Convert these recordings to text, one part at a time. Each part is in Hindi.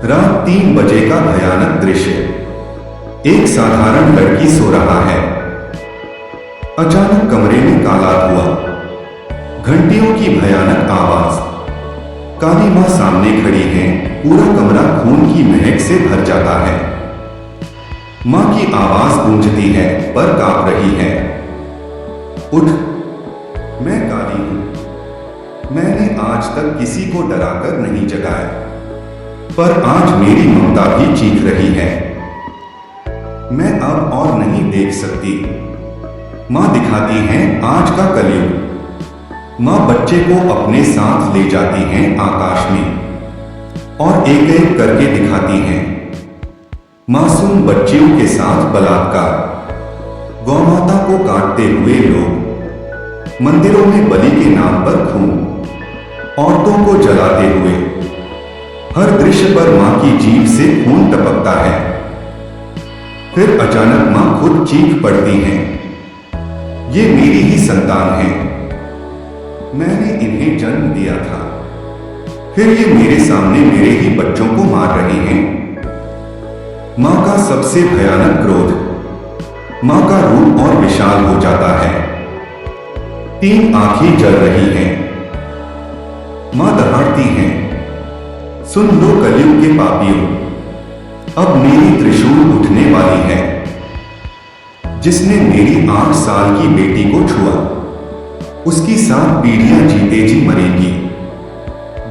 रात 3 बजे का भयानक दृश्य। एक साधारण लड़की सो रहा है। अचानक कमरे में काला धुआं, घंटियों की भयानक आवाज। काली मां सामने खड़ी है। पूरा कमरा खून की महक से भर जाता है। मां की आवाज गूंजती है पर कांप रही है। उठ, मैं काली हूं। मैंने आज तक किसी को डराकर नहीं जगाया, पर आज मेरी ममता भी चीख रही है। मैं अब और नहीं देख सकती। मां दिखाती है आज का कलयुग। मां बच्चे को अपने साथ ले जाती हैं आकाश में और एक एक करके दिखाती हैं मासूम बच्चियों के साथ बलात्कार, गौमाता को काटते हुए लोग, मंदिरों में बलि के नाम पर खून, औरतों को जलाते हुए। हर दृश्य पर मां की जीभ से खून टपकता है। फिर अचानक मां खुद चीख पड़ती हैं, ये मेरी ही संतान है। मैंने इन्हें जन्म दिया था। फिर ये मेरे सामने मेरे ही बच्चों को मार रहे हैं। मां का सबसे भयानक क्रोध। मां का रूप और विशाल हो जाता है। 3 आंखें जल रही हैं। मां दहाड़ती हैं, सुन लो कलयुग के पापियों, अब मेरी त्रिशूल उठने वाली है। जिसने मेरी 8 साल की बेटी को छुआ, उसकी 7 पीढ़ियां जीते जी मरेंगी।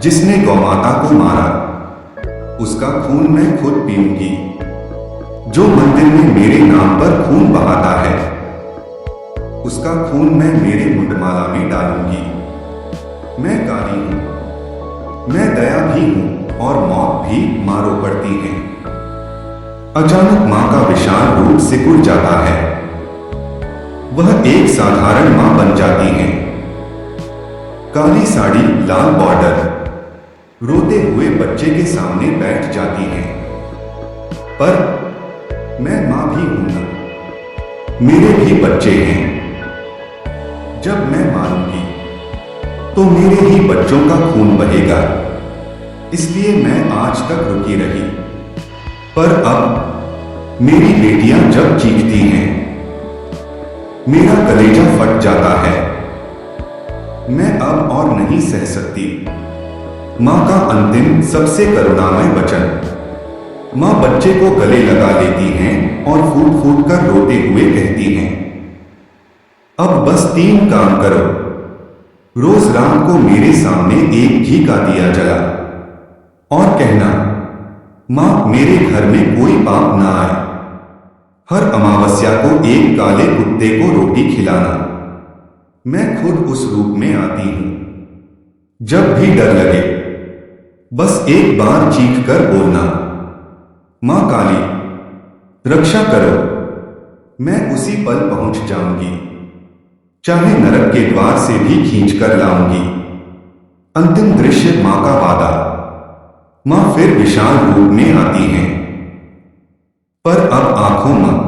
जिसने गौमाता को मारा, उसका खून मैं खुद पीऊंगी। जो मंदिर में मेरे नाम पर खून बहाता है, उसका खून मैं मेरे मुंडमाला में डालूंगी। मैं काली हूं, मैं दया भी हूं और मौत भी मारो पड़ती है। अचानक मां का विशाल रूप सिकुड़ जाता है। वह एक साधारण मां बन जाती हैं। काली साड़ी, लाल बॉर्डर, रोते हुए बच्चे के सामने बैठ जाती हैं। पर मैं मां भी हूं ना, मेरे भी बच्चे हैं। जब मैं मारूंगी तो मेरे ही बच्चों का खून बहेगा। इसलिए मैं आज तक रुकी रही। पर अब मेरी बेटियां जब चीखती हैं, मेरा कलेजा फट जाता है। मैं अब और नहीं सह सकती। मां का अंतिम सबसे करुणामय वचन। मां बच्चे को गले लगा लेती हैं और फूट फूट कर रोते हुए कहती हैं, अब बस 3 काम करो। रोज रात को मेरे सामने एक घी का दिया जला और कहना, मां मेरे घर में कोई पाप ना आए। हर अमावस्या को एक काले कुत्ते को रोटी खिलाना। मैं खुद उस रूप में आती हूं। जब भी डर लगे, बस एक बार चीख कर बोलना, मां काली, रक्षा करो। मैं उसी पल पहुंच जाऊंगी, चाहे नरक के द्वार से भी खींच कर लाऊंगी। अंतिम दृश्य, मां का वादा। मां फिर विशाल रूप में आती हैं, पर अब आंखों में